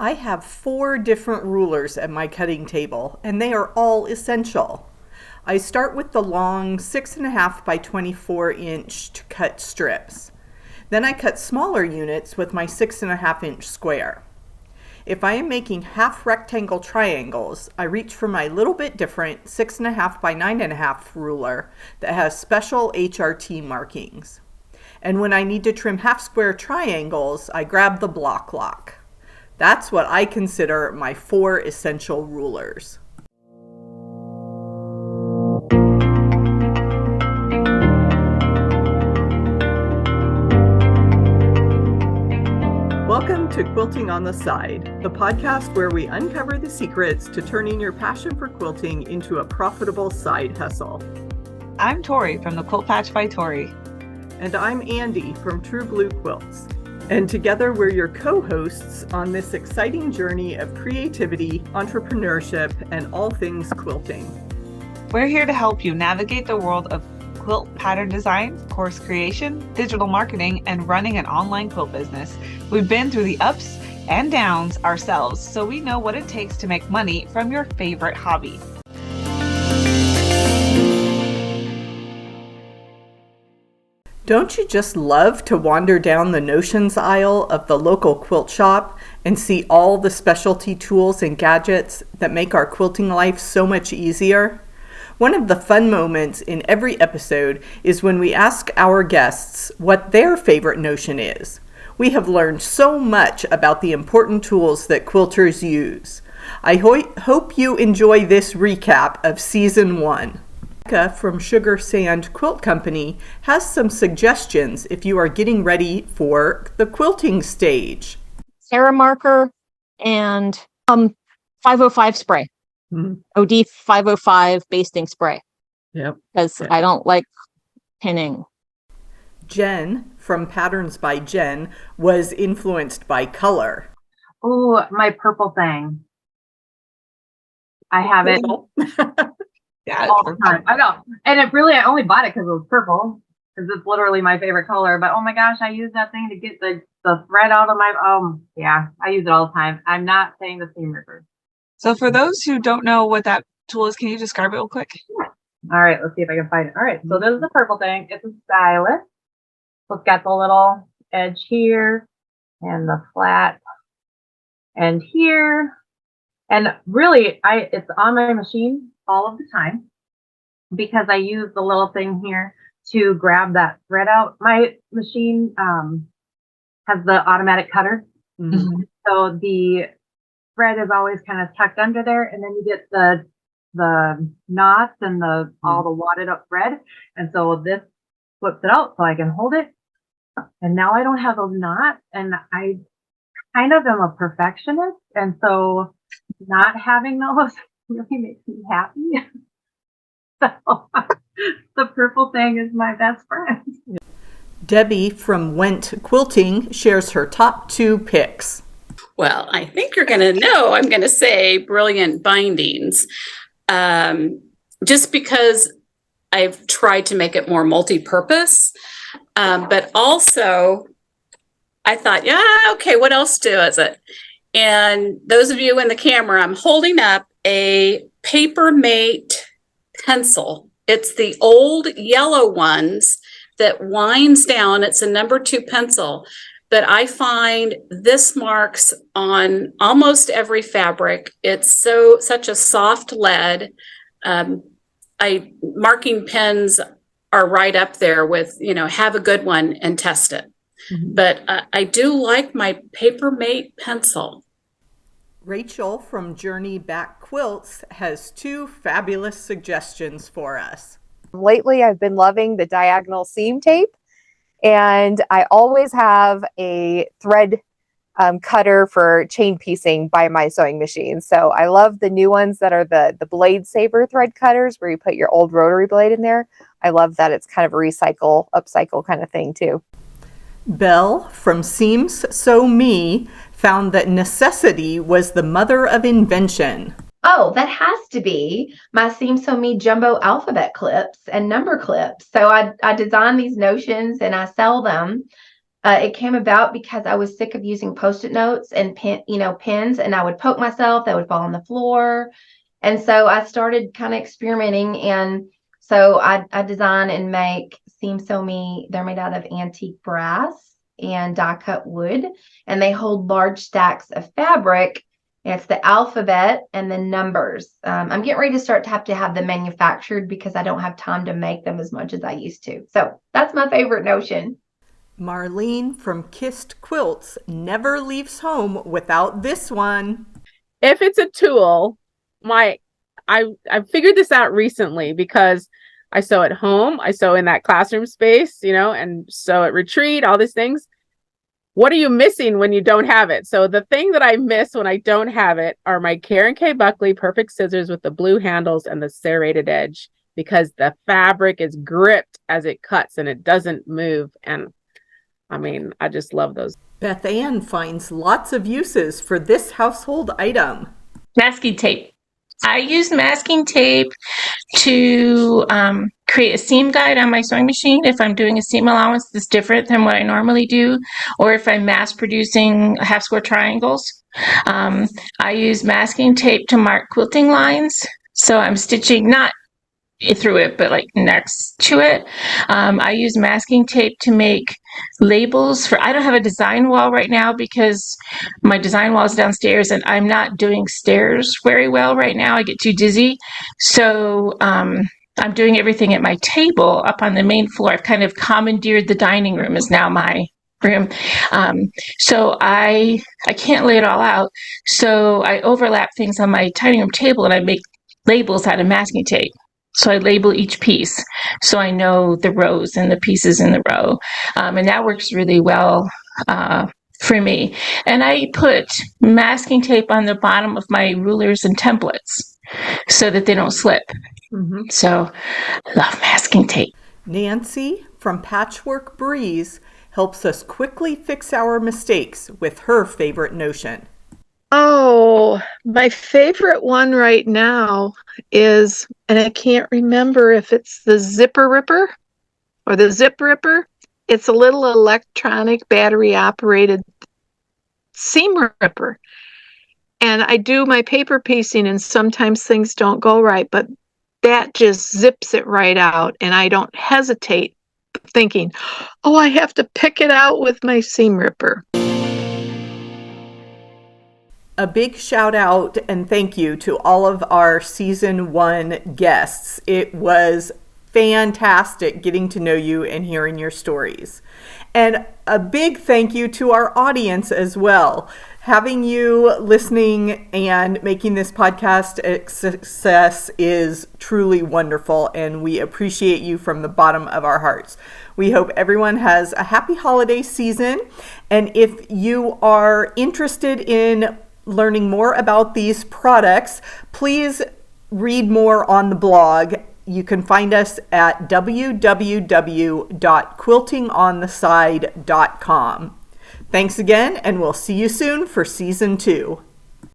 I have 4 different rulers at my cutting table, and they are all essential. I start with the long 6.5 by 24 inch to cut strips. Then I cut smaller units with my 6.5 inch square. If I am making half rectangle triangles, I reach for my little bit different 6.5 by 9.5 ruler that has special HRT markings. And when I need to trim half square triangles, I grab the block lock. That's what I consider my 4 essential rulers. Welcome to Quilting on the Side, the podcast where we uncover the secrets to turning your passion for quilting into a profitable side hustle. I'm Tori from the Quilt Patch by Tori. And I'm Andi from True Blue Quilts. And together we're your co-hosts on this exciting journey of creativity, entrepreneurship, and all things quilting. We're here to help you navigate the world of quilt pattern design, course creation, digital marketing, and running an online quilt business. We've been through the ups and downs ourselves, so we know what it takes to make money from your favorite hobby. Don't you just love to wander down the notions aisle of the local quilt shop and see all the specialty tools and gadgets that make our quilting life so much easier? One of the fun moments in every episode is when we ask our guests what their favorite notion is. We have learned so much about the important tools that quilters use. I hope you enjoy this recap of Season 1. Becca from Sugar Sand Quilt Company has some suggestions if you are getting ready for the quilting stage. Sarah marker and 505 spray. OD 505 basting spray. Yep. Because I don't like pinning. Jen from Patterns by Jen was influenced by color. Oh, my purple thing. I have it. Yeah, all the time. I know. And I only bought it because it was purple, because it's literally my favorite color. But oh my gosh, I use that thing to get the thread out of my, yeah, I use it all the time. I'm not saying the seam ripper. So for those who don't know what that tool is, can you describe it real quick? Yeah. All right, let's see if I can find it. All right, so this is the purple thing. It's a stylus. So it's got the little edge here and the flat end here. And really, it's on my machine all of the time because I use the little thing here to grab that thread out. My machine has the automatic cutter. Mm-hmm. So the thread is always kind of tucked under there, and then you get the knots and all the wadded up thread. And so this flips it out so I can hold it. And now I don't have those knots, and I kind of am a perfectionist. And so not having those really makes me happy. So the purple thing is my best friend. Debbie from Went Quilting shares her top 2 picks. Well, I think you're going to know I'm going to say Brilliant Bindings, just because I've tried to make it more multi-purpose, but also I thought, okay, what else is it? And those of you in the camera, I'm holding up a Papermate pencil. It's the old yellow ones that winds down. It's a number 2 pencil. But I find this marks on almost every fabric. It's such a soft lead. Marking pens are right up there with, have a good one and test it. Mm-hmm. But I do like my Papermate pencil. Rachel from Journey Back Quilts has 2 fabulous suggestions for us. Lately, I've been loving the diagonal seam tape. And I always have a thread cutter for chain piecing by my sewing machine. So I love the new ones that are the blade saver thread cutters where you put your old rotary blade in there. I love that it's kind of a upcycle kind of thing too. Belle from Seams Sew Me found that necessity was the mother of invention. Oh, that has to be my Seam Sew Me jumbo alphabet clips and number clips. So I design these notions and I sell them. It came about because I was sick of using Post-it notes and pens, and I would poke myself, they would fall on the floor. And so I started kind of experimenting. And so I design and make Seam Sew Me. They're made out of antique brass and die cut wood, and they hold large stacks of fabric. And it's the alphabet and the numbers. I'm getting ready to have them manufactured because I don't have time to make them as much as I used to. So that's my favorite notion. Marlene from Kissed Quilts never leaves home without this one. If it's a tool, I figured this out recently because I sew at home, I sew in that classroom space, and sew at retreat, all these things. What are you missing when you don't have it? So the thing that I miss when I don't have it are my Karen K. Buckley perfect scissors with the blue handles and the serrated edge, because the fabric is gripped as it cuts and it doesn't move. And I just love those. Beth Ann finds lots of uses for this household item. Masking tape. I use masking tape to create a seam guide on my sewing machine if I'm doing a seam allowance that's different than what I normally do, or if I'm mass producing half square triangles. I use masking tape to mark quilting lines. So I'm stitching not through it, but like next to it. I use masking tape to make labels I don't have a design wall right now because my design wall is downstairs and I'm not doing stairs very well right now. I get too dizzy. So I'm doing everything at my table up on the main floor. I've kind of commandeered the dining room is now my room. So I can't lay it all out. So I overlap things on my dining room table and I make labels out of masking tape. So I label each piece so I know the rows and the pieces in the row. And that works really well for me. And I put masking tape on the bottom of my rulers and templates so that they don't slip. Mm-hmm. So I love masking tape. Nancy from Patchwork Breeze helps us quickly fix our mistakes with her favorite notion. Oh, my favorite one right now is, and I can't remember if it's the zipper ripper or the zip ripper. It's a little electronic battery operated seam ripper. And I do my paper piecing and sometimes things don't go right, but that just zips it right out. And I don't hesitate thinking, oh, I have to pick it out with my seam ripper. A big shout out and thank you to all of our season 1 guests. It was fantastic getting to know you and hearing your stories. And a big thank you to our audience as well. Having you listening and making this podcast a success is truly wonderful, and we appreciate you from the bottom of our hearts. We hope everyone has a happy holiday season, and if you are interested in learning more about these products, please read more on the blog. You can find us at www.quiltingontheside.com. Thanks again, and we'll see you soon for season 2.